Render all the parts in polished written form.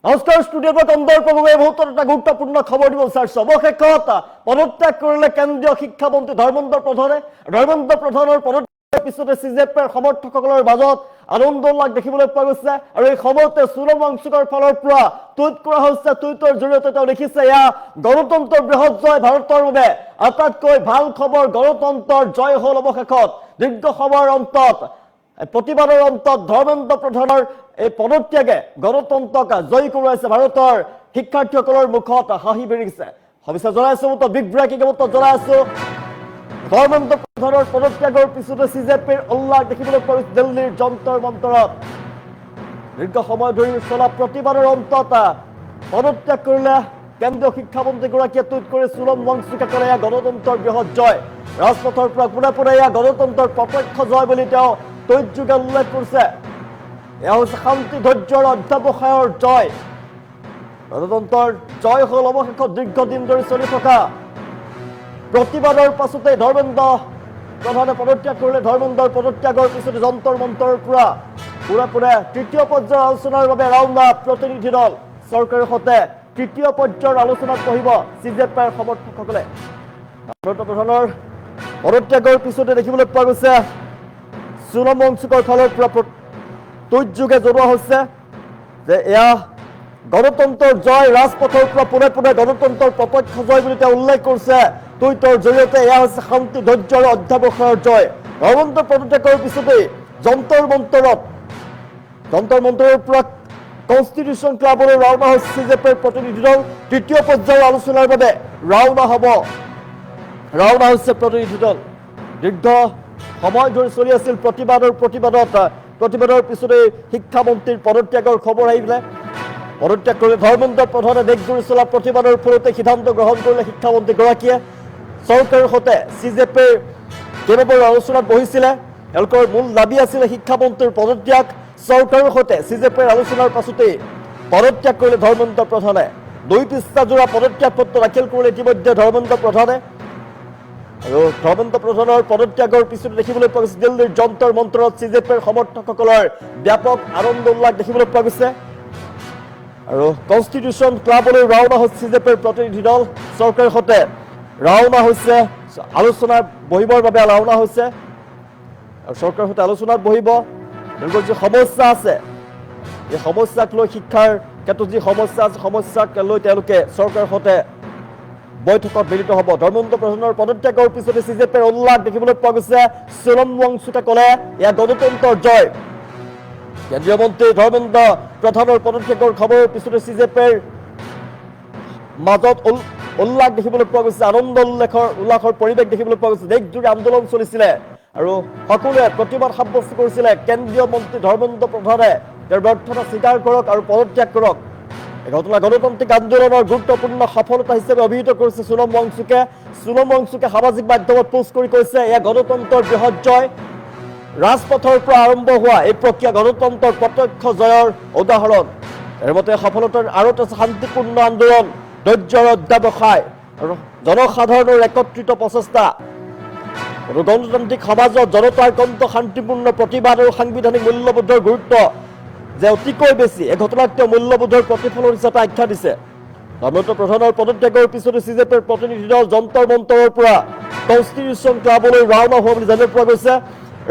নমস্কাৰ ষ্টুডিঅ'ত কন্দৰ্পৰ এই মুহূৰ্তত এটা গুৰুত্বপূৰ্ণ খবৰ দিব বিচাৰিছোঁ। অৱশেষত পদত্যাগ কৰিলে কেন্দ্ৰীয় শিক্ষামন্ত্ৰী ধৰ্মেন্দ্ৰ প্ৰধানে। ধৰ্মেন্দ্ৰ প্ৰধানৰ পদত্যাগৰ পিছতে CJPৰ সমৰ্থকসকলৰ মাজত আনন্দ উল্লাস দেখিবলৈ পোৱা গৈছে। আৰু এই সময়তে সোণম ৱাংচুকৰ ফালৰ পৰা টুইট কৰা হৈছে। টুইটৰ জৰিয়তে তেওঁ লিখিছে, এয়া গণতন্ত্ৰৰ বৃহৎ জয় ভাৰতৰ বাবে। আটাইতকৈ ভাল খবৰ, গণতন্ত্ৰৰ জয় হ'ল অৱশেষত। দীৰ্ঘ সময়ৰ অন্তত প্ৰতিবাদৰ অন্তত ধৰ্মেন্দ্ৰ প্ৰধানৰ এই পদত্যাগে গণতন্ত্ৰক জয়ী কৰোৱাইছে। ভাৰতৰ শিক্ষাৰ্থীসকলৰ মুখত হাঁহি বিৰিছে। সবিশেষ জনাইছো, বিগ ব্ৰেকিং জনাইছো। ধৰ্মেন্দ্ৰ প্ৰধানৰ পদত্যাগৰ পিছতে CJPৰ উল্লাস দেখিবলৈ পোৱা গৈছে দিল্লীৰ যন্তৰ মন্তৰত। দীৰ্ঘ সময় ধৰি চলা প্ৰতিবাদৰ অন্তত পদত্যাগ কৰিলে কেন্দ্ৰীয় শিক্ষামন্ত্ৰীগৰাকীয়ে। টুইট কৰি সোণম ৱাংচুকে ক'লে, এয়া গণতন্ত্ৰৰ বৃহৎ জয়। ৰাজপথৰ পৰা পোনে পোনে এয়া গণতন্ত্ৰৰ প্ৰত্যক্ষ জয় বুলি তেওঁ টুইট যোগে উল্লেখ কৰিছে। এয়া হৈছে শান্তি, ধৈৰ্য আৰু অধ্যাৱসায়ৰ জয়। গণতন্ত্ৰৰ জয় হ'ল অৱশেষত দীৰ্ঘদিন ধৰি চলি থকা প্ৰতিবাদৰ পাছতে ধৰ্মেন্দ্ৰ প্ৰধানে পদত্যাগ কৰিলে। ধৰ্মেন্দ্ৰৰ পদত্যাগৰ পিছতে যন্তৰ মন্তৰৰ পৰা পোনে পোনে তৃতীয় পৰ্যায়ৰ আলোচনাৰ বাবে ৰাওনা প্ৰতিনিধি দল। চৰকাৰৰ সৈতে তৃতীয় পৰ্যায়ৰ আলোচনাত বহিব CJPৰ সমৰ্থকসকলে। ধৰ্মেন্দ্ৰ প্ৰধানৰ পদত্যাগৰ পিছতে দেখিবলৈ পোৱা গৈছে সোণম ৱাংচুকৰ ফালৰ পৰা টুইট যোগে জনোৱা হৈছে যে এয়া গণতন্ত্ৰৰ জয়। ৰাজপথৰ পৰা পোনে পোনে গণতন্ত্ৰৰ প্ৰত্যক্ষ জয় বুলি তেওঁ উল্লেখ কৰিছে টুইটৰ জৰিয়তে। এয়া হৈছে শান্তি, ধৈৰ্য আৰু অধ্যাৱসায়ৰ জয়। ধৰ্মেন্দ্ৰ পদত্যাগৰ পিছতেই যন্তৰ মন্তৰৰ পৰা কনষ্টিটিউশ্যন ক্লাবলৈ ৰাওনা হৈছে CJPৰ প্ৰতিনিধি দল। তৃতীয় পৰ্যায়ৰ আলোচনাৰ বাবে ৰাওনা হৈছে প্ৰতিনিধি দল। দীৰ্ঘ সময় ধৰি চলি আছিল প্ৰতিবাদৰ পিছতে শিক্ষামন্ত্ৰীৰ পদত্যাগৰ খবৰ আহিলে। পদত্যাগ কৰিলে ধৰ্মেন্দ্ৰ প্ৰধানে। দেশজুৰি চলা প্ৰতিবাদৰ ফলতে সিদ্ধান্ত গ্ৰহণ কৰিলে শিক্ষামন্ত্ৰীগৰাকীয়ে। চৰকাৰৰ সৈতে CJPৰ কেইবাবাৰো আলোচনাত বহিছিলে। তেওঁলোকৰ মূল দাবী আছিলে শিক্ষামন্ত্ৰীৰ পদত্যাগ। চৰকাৰৰ সৈতে CJPৰ আলোচনাৰ পাছতেই পদত্যাগ কৰিলে ধৰ্মেন্দ্ৰ প্ৰধানে। 2 পৃষ্ঠাজোৰা পদত্যাগ পত্ৰ দাখিল কৰিলে ইতিমধ্যে ধৰ্মেন্দ্ৰ প্ৰধানে। আৰু ধৰ্মেন্দ্ৰ প্ৰধানৰ পদত্যাগৰ পিছতে দেখিবলৈ পোৱা গৈছে দিল্লীৰ যন্তৰ মন্তৰত CJPৰ সমৰ্থকসকলৰ ব্যাপক আনন্দ উল্লাস দেখিবলৈ পোৱা গৈছে। আৰু কনষ্টিটিউশ্যন ক্লাবলৈ ৰাওনা হৈছে CJPৰ প্ৰতিনিধি দল। চৰকাৰৰ সৈতে ৰাওনা হৈছে, আলোচনাত বহিবৰ বাবে ৰাওনা হৈছে। আৰু চৰকাৰৰ সৈতে আলোচনাত বহিব। তেওঁলোকৰ যি সমস্যা আছে, এই সমস্যাক লৈ, শিক্ষাৰ ক্ষেত্ৰত যি সমস্যা আছে, সমস্যাক লৈ তেওঁলোকে চৰকাৰৰ সৈতে বৈঠকত মিলিত হ'ব। ধৰ্মেন্দ্ৰ প্ৰধানৰ পদত্যাগৰ পিছতে CJPৰ উল্লাস দেখিবলৈ পোৱা গৈছে। সোণম ৱাংচুকে ক'লে, এয়া গণতন্ত্ৰৰ জয়। কেন্দ্ৰীয় মন্ত্ৰী ধৰ্মেন্দ্ৰ প্ৰধানৰ পদত্যাগৰ খবৰৰ পিছতে CJPৰ মাজত উল্লাস দেখিবলৈ পোৱা গৈছে। আনন্দ উল্লাসৰ পৰিৱেশ দেখিবলৈ পোৱা গৈছে। দেশজুৰি আন্দোলন চলিছিলে আৰু সকলোৱে প্ৰতিবাদ সাব্যস্ত কৰিছিলে। কেন্দ্ৰীয় মন্ত্ৰী ধৰ্মেন্দ্ৰ প্ৰধানে তেওঁৰ ব্যৰ্থতা স্বীকাৰ কৰক আৰু পদত্যাগ কৰক। এই ঘটনা গণতান্ত্ৰিক আন্দোলনৰ গুৰুত্বপূৰ্ণ সফলতা হিচাপে অভিহিত কৰিছে সোণম ৱাংচুকে। সোণম ৱাংচুকে সামাজিক মাধ্যমত পোষ্ট কৰি কৈছে, এয়া গণতন্ত্ৰৰ বৃহৎ জয়। ৰাজপথৰ পৰা আৰম্ভ হোৱা এই প্ৰক্ৰিয়া গণতন্ত্ৰৰ প্ৰত্যক্ষ জয়ৰ উদাহৰণ। ইয়াৰ মতে সফলতাৰ আঁৰত আছে শান্তিপূৰ্ণ আন্দোলন, ধৈৰ্যৰ অধ্যাৱসায় আৰু জনসাধাৰণৰ একত্ৰিত প্ৰচেষ্টা। আৰু গণতান্ত্ৰিক সমাজত জনতাৰ কণ্ঠ, শান্তিপূৰ্ণ প্ৰতিবাদ আৰু সাংবিধানিক মূল্যবোধৰ গুৰুত্ব যে অতিকৈ বেছি। এই ঘটনাক তেওঁ মূল্যবোধৰ প্ৰতিফলন হিচাপে আখ্যা দিছে। ধৰ্মেন্দ্ৰ প্ৰধানৰ পদত্যাগৰ পিছতে CJPৰ প্ৰতিনিধি দল যন্তৰ মন্তৰৰ পৰা কনষ্টিটিউশ্যন ক্লাবলৈ ৰাওনা হোৱা বুলি জানিব পৰা গৈছে।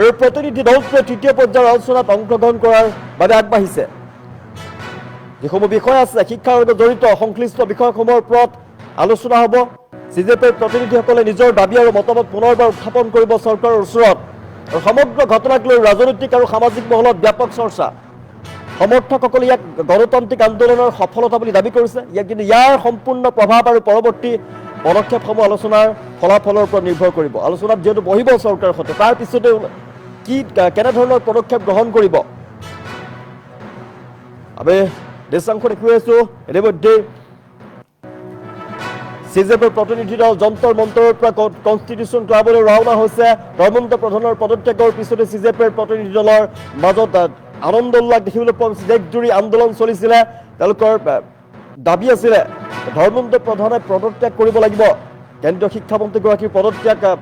এই প্ৰতিনিধি দলটোৱে তৃতীয় পৰ্যায়ৰ আলোচনাত অংশগ্ৰহণ কৰাৰ বাবে আগবাঢ়িছে। যিসমূহ বিষয় আছে শিক্ষাৰ লগত জড়িত সংশ্লিষ্ট বিষয়সমূহৰ ওপৰত আলোচনা হ'ব। CJPৰ প্ৰতিনিধিসকলে নিজৰ দাবী আৰু মতামত পুনৰবাৰ উত্থাপন কৰিব চৰকাৰৰ ওচৰত। আৰু সমগ্ৰ ঘটনাক লৈ ৰাজনৈতিক আৰু সামাজিক মহলত ব্যাপক চৰ্চা। সমৰ্থকসকলে ইয়াক গণতান্ত্ৰিক আন্দোলনৰ সফলতা বুলি দাবী কৰিছে। কিন্তু ইয়াৰ সম্পূৰ্ণ প্ৰভাৱ আৰু পৰৱৰ্তী পদক্ষেপসমূহ আলোচনাৰ ফলাফলৰ ওপৰত নিৰ্ভৰ কৰিব। আলোচনাত যিহেতু বহিব চৰকাৰৰ সৈতে, তাৰ পিছতে কেনেধৰণৰ পদক্ষেপ গ্ৰহণ কৰিব। আমি দৃশ্যাংশ দেখুৱাই আছো। ইতিমধ্যে CJPৰ প্ৰতিনিধি দল যন্তৰ মন্তৰৰ পৰা কনষ্টিটিউশ্যন ক্লাবলৈ ৰাওনা হৈছে। ধৰ্মেন্দ্ৰ প্ৰধানৰ পদত্যাগৰ পিছতে CJPৰ প্ৰতিনিধি দলৰ মাজত আনন্দ উল্লাস দেখিবলৈ পোৱা গৈছে। দেশজুৰি আন্দোলন চলিছিলে। তেওঁলোকৰ দাবী আছিলে ধৰ্মেন্দ্ৰ প্ৰধানে পদত্যাগ কৰিব লাগিব। কেন্দ্ৰীয় শিক্ষামন্ত্ৰীগৰাকীৰ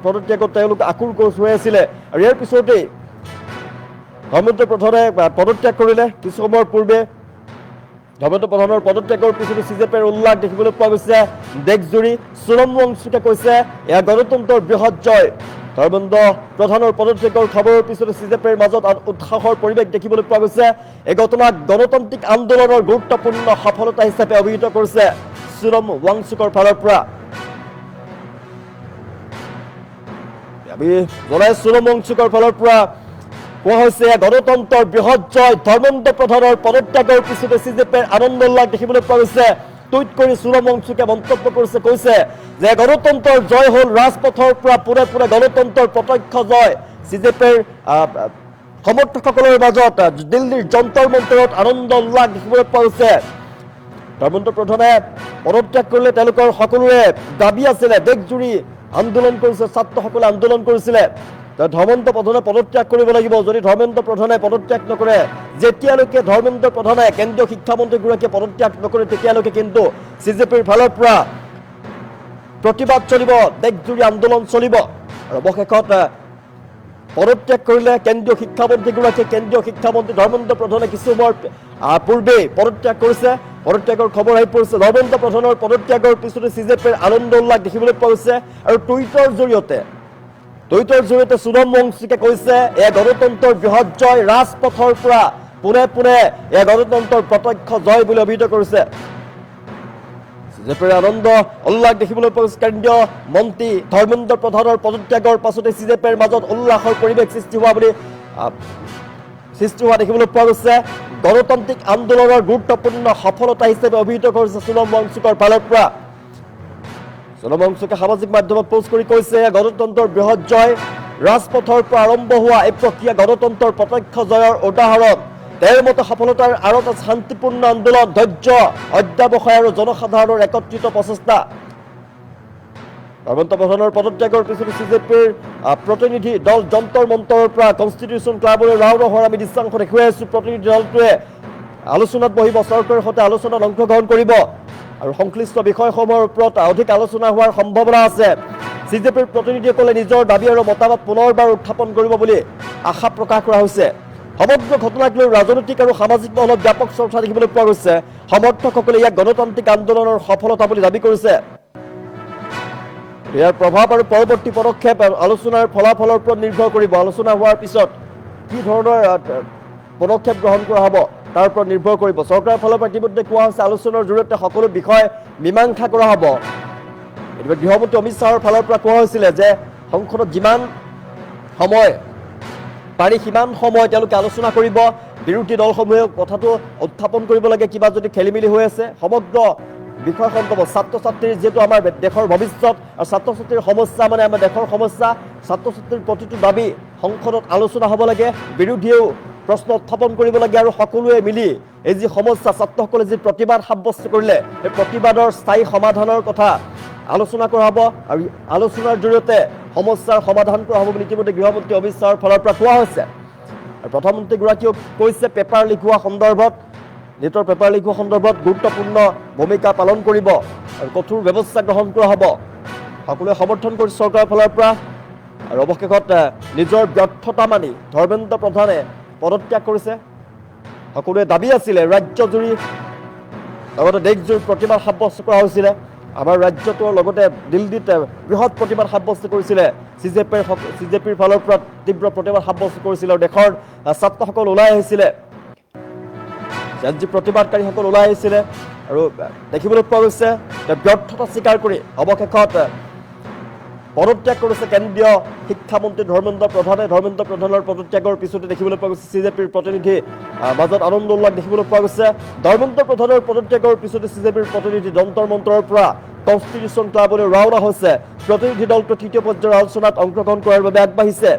পদত্যাগত তেওঁলোক আকুল হৈ আছিলে। আৰু ইয়াৰ পিছতেই ধৰ্মেন্দ্ৰ প্ৰধানে পদত্যাগ কৰিলে। কিছু সময়ৰ পূৰ্বে ধৰ্মেন্দ্ৰ প্ৰধানৰ পদত্যাগৰ পিছতো CJPৰ উল্লাস দেখিবলৈ পোৱা গৈছে দেশজুৰি সোণম ৱাংচুকে কৈছে এয়া গণতন্ত্ৰৰ বৃহৎ জয় ধৰ্মেন্দ্ৰ প্ৰধানৰ পদত্যাগৰ খবৰৰ পিছতো CJPৰ মাজত উৎসাহৰ পৰিৱেশ দেখিবলৈ পোৱা গৈছে এই ঘটনাক গণতান্ত্ৰিক আন্দোলনৰ গুৰুত্বপূৰ্ণ সফলতা হিচাপে অভিহিত কৰিছে সোণম ৱাংচুকৰ ফালৰ পৰা আমি জনাই সোণম ৱাংচুকৰ ফালৰ পৰা কোৱা হৈছে গণতন্ত্ৰৰ বৃহৎ জয় ধৰ্মেন্দ্ৰ প্ৰধানৰ পদত্যাগৰ পিছতে CJPৰ আনন্দ উল্লাস দেখিবলৈ পোৱা গৈছে টুইট কৰি সোণম ৱাংচুকে মন্তব্য কৰিছে কৈছে যে গণতন্ত্ৰৰ জয় হ'ল ৰাজপথৰ পৰা পুৰে পুৰে গণতন্ত্ৰৰ প্ৰত্যক্ষ জয় CJPৰ সমৰ্থকসকলৰ মাজত দিল্লীৰ যন্তৰ মন্তৰত আনন্দ উল্লাস দেখিবলৈ পোৱা গৈছে ধৰ্মেন্দ্ৰ প্ৰধানে পদত্যাগ কৰিলে তেওঁলোকৰ সকলোৰে দাবী আছিলে দেশজুৰি আন্দোলন কৰিছে ছাত্ৰসকলে আন্দোলন কৰিছিলে ধৰ্মেন্দ্ৰ প্ৰধানে পদত্যাগ কৰিব লাগিব যদি ধৰ্মেন্দ্ৰ প্ৰধানে পদত্যাগ নকৰে যেতিয়ালৈকে ধৰ্মেন্দ্ৰ প্ৰধানে কেন্দ্ৰীয় শিক্ষামন্ত্ৰীগৰাকীয়ে পদত্যাগ নকৰে তেতিয়ালৈকে কিন্তু CJPৰ ফালৰ পৰা প্ৰতিবাদ চলিব দেশজুৰি আন্দোলন চলিব আৰু অৱশেষত পদত্যাগ কৰিলে কেন্দ্ৰীয় শিক্ষামন্ত্ৰী ধৰ্মেন্দ্ৰ প্ৰধানে কিছু সময় পূৰ্বেই পদত্যাগ কৰিছে পদত্যাগৰ খবৰ আহি পৰিছে ধৰ্মেন্দ্ৰ প্ৰধানৰ পদত্যাগৰ পিছতে CJPৰ আনন্দ উল্লাস দেখিবলৈ পোৱা গৈছে আৰু টুইটৰ জৰিয়তে সোণম ৱাংচুকে কৈছে এয়া গণতন্ত্ৰৰ বৃহৎ জয় ৰাজপথৰ পৰা পুনে পুনে এয়া গণতন্ত্ৰৰ প্ৰত্যক্ষ জয় বুলি অভিহিত কৰিছে CJPৰ আনন্দ উল্লাস দেখিবলৈ পোৱা গৈছে কেন্দ্ৰীয় মন্ত্ৰী ধৰ্মেন্দ্ৰ প্ৰধানৰ পদত্যাগৰ পাছতে CJPৰ মাজত উল্লাসৰ পৰিৱেশ সৃষ্টি হোৱা দেখিবলৈ পোৱা গৈছে গণতান্ত্ৰিক আন্দোলনৰ গুৰুত্বপূৰ্ণ সফলতা হিচাপে অভিহিত কৰিছে সোণম ৱাংচুকৰ ফালৰ পৰা সোণম ৱাংচুকে সামাজিক মাধ্যমত পোষ্ট কৰি কৈছে গণতন্ত্ৰৰ বৃহৎ জয় ৰাজপথৰ পৰা আৰম্ভ হোৱা এই প্ৰক্ৰিয়া গণতন্ত্ৰৰ প্ৰত্যক্ষ জয়ৰ উদাহৰণ তেওঁৰ মতে সফলতাৰ আঁৰত আছে শান্তিপূৰ্ণ আন্দোলন ধৈৰ্য অধ্যাৱসায় আৰু জনসাধাৰণৰ একত্ৰিত প্ৰচেষ্টা ধৰ্মেন্দ্ৰ প্ৰধানৰ পদত্যাগৰ পিছতে CJPৰ প্ৰতিনিধি দল যন্তৰ মন্তৰৰ পৰা কনষ্টিটিউশ্যন ক্লাবলৈ ৰাওনা হোৱাৰ আমি দৃশ্যাংশ দেখুৱাই আছো প্ৰতিনিধি দলটোৱে আলোচনাত বহিব চৰকাৰৰ সৈতে আলোচনাত অংশগ্ৰহণ কৰিব আৰু সংশ্লিষ্ট বিষয়সমূহৰ ওপৰত অধিক আলোচনা হোৱাৰ সম্ভাৱনা আছে CJPৰ প্ৰতিনিধিসকলে নিজৰ দাবী আৰু মতামত পুনৰবাৰ উত্থাপন কৰিব বুলি আশা প্ৰকাশ কৰা হৈছে সমগ্ৰ ঘটনাক লৈ ৰাজনৈতিক আৰু সামাজিক মহলত ব্যাপক চৰ্চা দেখিবলৈ পোৱা গৈছে সমৰ্থকসকলে ইয়াক গণতান্ত্ৰিক আন্দোলনৰ সফলতা বুলি দাবী কৰিছে ইয়াৰ প্ৰভাৱ আৰু পৰৱৰ্তী পদক্ষেপ আলোচনাৰ ফলাফলৰ ওপৰত নিৰ্ভৰ কৰিব আলোচনা হোৱাৰ পিছত কি ধৰণৰ পদক্ষেপ গ্ৰহণ কৰা হ'ব তাৰ ওপৰত নিৰ্ভৰ কৰিব চৰকাৰৰ ফালৰ পৰা ইতিমধ্যে কোৱা হৈছে আলোচনাৰ জৰিয়তে সকলো বিষয় মীমাংসা কৰা হ'ব এতিয়া গৃহমন্ত্ৰী অমিত শ্বাহৰ ফালৰ পৰা কোৱা হৈছিলে যে সংসদত যিমান সময় পাৰি সিমান সময় তেওঁলোকে আলোচনা কৰিব বিৰোধী দলসমূহে কথাটো উত্থাপন কৰিব লাগে কিবা যদি খেলিমেলি হৈ আছে সমগ্ৰ বিষয় সন্দৰ্ভত ছাত্ৰ ছাত্ৰীৰ যেহেতু আমাৰ দেশৰ ভৱিষ্যত আৰু ছাত্ৰ ছাত্ৰীৰ সমস্যা মানে আমাৰ দেশৰ সমস্যা ছাত্ৰ ছাত্ৰীৰ প্ৰতিটো দাবী সংসদত আলোচনা হ'ব লাগে বিৰোধীয়েও প্ৰশ্ন উত্থাপন কৰিব লাগে আৰু সকলোৱে মিলি এই যি সমস্যা ছাত্ৰসকলে যি প্ৰতিবাদ সাব্যস্ত কৰিলে এই প্ৰতিবাদৰ স্থায়ী সমাধানৰ কথা আলোচনা কৰা হ'ব আৰু আলোচনাৰ জৰিয়তে সমস্যাৰ সমাধান কৰা হ'ব বুলি ইতিমধ্যে গৃহমন্ত্ৰী অমিত শ্বাহৰ ফালৰ পৰা কোৱা হৈছে আৰু প্ৰধানমন্ত্ৰীগৰাকীয়েও কৈছে পেপাৰ লিক হোৱা সন্দৰ্ভত নেটৰ পেপাৰ লিক হোৱা সন্দৰ্ভত গুৰুত্বপূৰ্ণ ভূমিকা পালন কৰিব আৰু কঠোৰ ব্যৱস্থা গ্ৰহণ কৰা হ'ব সকলোৱে সমৰ্থন কৰিছে চৰকাৰৰ ফালৰ পৰা আৰু অৱশেষত নিজৰ ব্যৰ্থতা মানি ধৰ্মেন্দ্ৰ প্ৰধানে পদত্যাগ কৰিছে সকলোৱে দাবী আছিলে ৰাজ্যজুৰি লগতে দেশজুৰি প্ৰতিবাদ সাব্যস্ত কৰা হৈছিলে আমাৰ ৰাজ্যটোৰ লগতে দিল্লীত বৃহৎ প্ৰতিবাদ সাব্যস্ত কৰিছিলে CJPৰ ফালৰ পৰা তীব্ৰ প্ৰতিবাদ সাব্যস্ত কৰিছিলে আৰু দেশৰ ছাত্ৰসকল ওলাই আহিছিলে যি প্ৰতিবাদকাৰীসকল ওলাই আহিছিলে আৰু দেখিবলৈ পোৱা গৈছে ব্যৰ্থতা স্বীকাৰ কৰি অৱশেষত পদত্যাগ কৰিছে কেন্দ্ৰীয় শিক্ষামন্ত্ৰী ধৰ্মেন্দ্ৰ প্ৰধানৰ পদত্যাগৰ পিছতে দেখিবলৈ পোৱা গৈছে CJPৰ প্ৰতিনিধি মাজত আনন্দ উল্লাস দেখিবলৈ পোৱা গৈছে ধৰ্মেন্দ্ৰ প্ৰধানৰ পদত্যাগৰ পিছতে CJPৰ প্ৰতিনিধি যন্তৰ মন্তৰৰ পৰা কনষ্টিটিউশ্যন ক্লাবলৈ ৰাওনা হৈছে প্ৰতিনিধি দলটো তৃতীয় পৰ্যায়ৰ আলোচনাত অংশগ্ৰহণ কৰাৰ বাবে আগবাঢ়িছে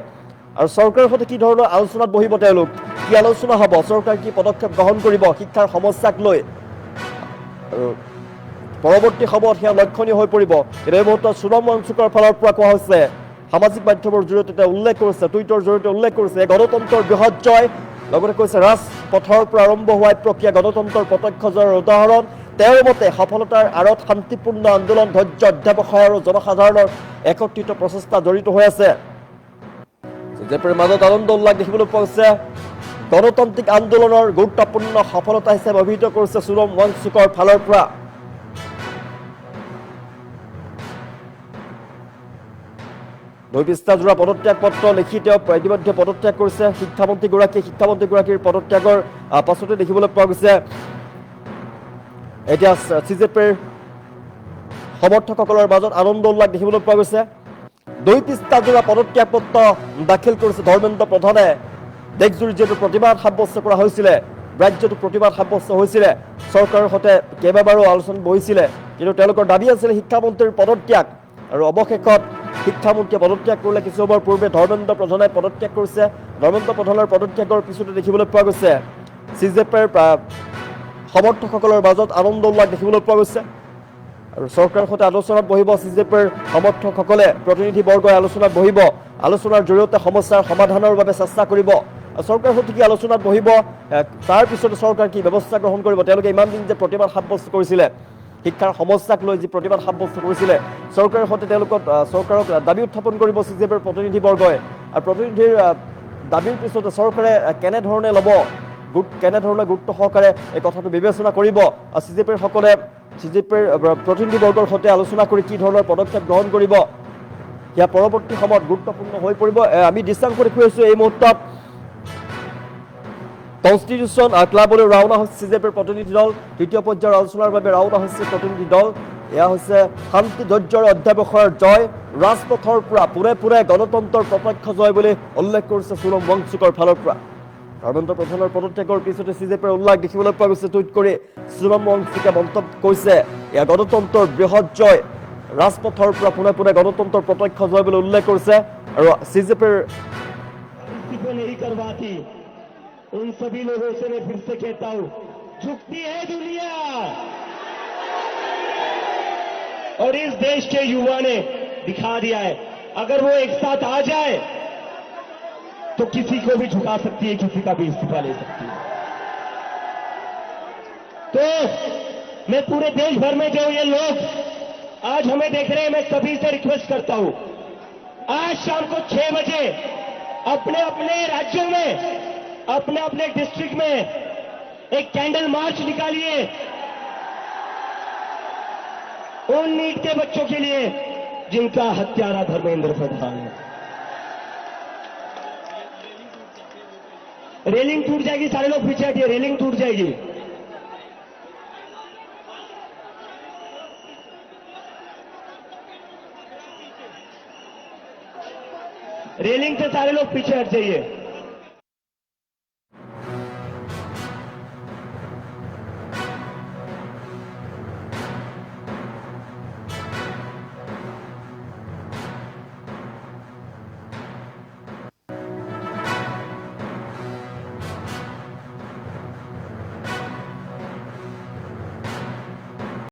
আৰু চৰকাৰৰ সৈতে কি ধৰণৰ আলোচনাত বহিব তেওঁলোক কি আলোচনা হ'ব চৰকাৰ কি পদক্ষেপ গ্ৰহণ কৰিব শিক্ষাৰ সমস্যাক লৈ আৰু পৰৱৰ্তী সময়ত সেয়া লক্ষণীয় হৈ পৰিব এই মুহূৰ্তত সোণম ৱাংচুকৰ ফালৰ পৰা কোৱা হৈছে সামাজিক মাধ্যমৰ জৰিয়তে তেওঁ উল্লেখ কৰিছে টুইটৰ জৰিয়তে উল্লেখ কৰিছে গণতন্ত্ৰৰ বৃহৎ জয় লগতে কৈছে ৰাজপথৰ পৰা আৰম্ভ হোৱা প্ৰক্ৰিয়া গণতন্ত্ৰৰ প্ৰত্যক্ষ জয়ৰ উদাহৰণ তেওঁৰ মতে সফলতাৰ আঁৰত শান্তিপূৰ্ণ আন্দোলন ধৈৰ্য অধ্যাৱসায় আৰু জনসাধাৰণৰ একত্ৰিত প্ৰচেষ্টা জড়িত হৈ আছে CJPৰ মাজত আনন্দ উল্লাস দেখিবলৈ পোৱা গৈছে গণতান্ত্ৰিক আন্দোলনৰ গুৰুত্বপূৰ্ণ সফলতা হিচাপে অভিহিত কৰিছে চুৰম ৱাংচুকৰ ফালৰ পৰা। দুই পৃষ্ঠাজোৰা পদত্যাগ পত্ৰ লিখি তেওঁ ইতিমধ্যে পদত্যাগ কৰিছে শিক্ষামন্ত্ৰীগৰাকীৰ পদত্যাগৰ পাছতে দেখিবলৈ পোৱা গৈছে এতিয়া CJPৰ সমৰ্থকসকলৰ মাজত আনন্দ উল্লাস দেখিবলৈ পোৱা গৈছে। দুই পৃষ্ঠাজোৰা পদত্যাগ পত্ৰ দাখিল কৰিছে ধৰ্মেন্দ্ৰ প্ৰধানে। দেশজুৰি যিহেতু প্ৰতিবাদ সাব্যস্ত কৰা হৈছিলে, ৰাজ্যতো প্ৰতিবাদ সাব্যস্ত হৈছিলে, চৰকাৰৰ সৈতে কেইবাবাৰো আলোচনা বহিছিলে, কিন্তু তেওঁলোকৰ দাবী আছিলে শিক্ষামন্ত্ৰীৰ পদত্যাগ। আৰু অৱশেষত শিক্ষামন্ত্ৰীয়ে পদত্যাগ কৰিলে। কিছু সময়ৰ পূৰ্বে ধৰ্মেন্দ্ৰ প্ৰধানে পদত্যাগ কৰিছে। ধৰ্মেন্দ্ৰ প্ৰধানৰ পদত্যাগৰ পিছতে দেখিবলৈ পোৱা গৈছে CJPৰ সমৰ্থকসকলৰ মাজত আনন্দ উল্লাস দেখিবলৈ পোৱা গৈছে। আৰু চৰকাৰৰ সৈতে আলোচনাত বহিব CJPৰ সমৰ্থকসকলে, প্ৰতিনিধিবৰ্গই আলোচনাত বহিব। আলোচনাৰ জৰিয়তে সমস্যাৰ সমাধানৰ বাবে চেষ্টা কৰিব। চৰকাৰৰ সৈতে কি আলোচনাত বহিব, তাৰ পিছতে চৰকাৰ কি ব্যৱস্থা গ্ৰহণ কৰিব। তেওঁলোকে ইমান দিন যে প্ৰতিবাদ সাব্যস্ত কৰিছিলে, শিক্ষাৰ সমস্যাক লৈ যি প্ৰতিবাদ সাব্যস্ত কৰিছিলে, চৰকাৰৰ সৈতে চৰকাৰক দাবী উত্থাপন কৰিব CJPৰ প্ৰতিনিধিবৰ্গই। আৰু প্ৰতিনিধিৰ দাবীৰ পিছতে চৰকাৰে কেনেধৰণে গুৰুত্ব সহকাৰে এই কথাটো বিবেচনা কৰিব। CJPৰ প্ৰতিনিধিবৰ্গৰ সৈতে আলোচনা কৰি কি ধৰণৰ পদক্ষেপ গ্ৰহণ কৰিব, সেয়া পৰৱৰ্তী সময়ত গুৰুত্বপূৰ্ণ হৈ পৰিব। আমি দৃষ্টান্ত দেখুৱাই আছোঁ এই মুহূৰ্তত কনষ্টিটিউশ্যন ক্লাবলৈ ৰাওনা হৈছে CJPৰ প্ৰতিনিধি দল। তৃতীয় পৰ্যায়ৰ আলোচনাৰ বাবে ৰাওনা হৈছে প্ৰতিনিধি দল। এয়া হৈছে শান্তি ধৈৰ্যৰ অধ্যাৱসায়ৰ জয়, ৰাজপথৰ পৰা পোনে গণতন্ত্ৰৰ প্ৰত্যক্ষ জয় বুলি উল্লেখ কৰিছে চুৰম ৱাংচুকৰ ফালৰ পৰা। ধৰ্মেন্দ্ৰ প্ৰধানৰ পদত্যাগৰ পিছতে CJPৰ উল্লাস দেখিবলৈ পোৱা গৈছে। টুইট কৰি চুৰম ৱাংচুকে মন্তব্য কৰিছে, এয়া গণতন্ত্ৰৰ বৃহৎ জয়, ৰাজপথৰ পৰা পোনে গণতন্ত্ৰৰ প্ৰত্যক্ষ জয় বুলি উল্লেখ কৰিছে। আৰু CJPৰ उन सभी लोगों से मैं फिर से कहता हूं, झुकती है दुनिया और इस देश के युवा ने दिखा दिया है, अगर वो एक साथ आ जाए तो किसी को भी झुका सकती है, किसी का भी इस्तीफा ले सकती है। तो मैं पूरे देश भर में जो ये लोग आज हमें देख रहे हैं, मैं सभी से रिक्वेस्ट करता हूं, आज शाम को 6 बजे अपने अपने राज्यों में, अपने अपने डिस्ट्रिक्ट में एक कैंडल मार्च निकालिए उन नीट के बच्चों के लिए जिनका हत्यारा धर्मेंद्र प्रधान है। रेलिंग टूट जाएगी, सारे लोग पीछे हटिए, रेलिंग टूट जाएगी। रेलिंग से सारे लोग पीछे हट जाइए।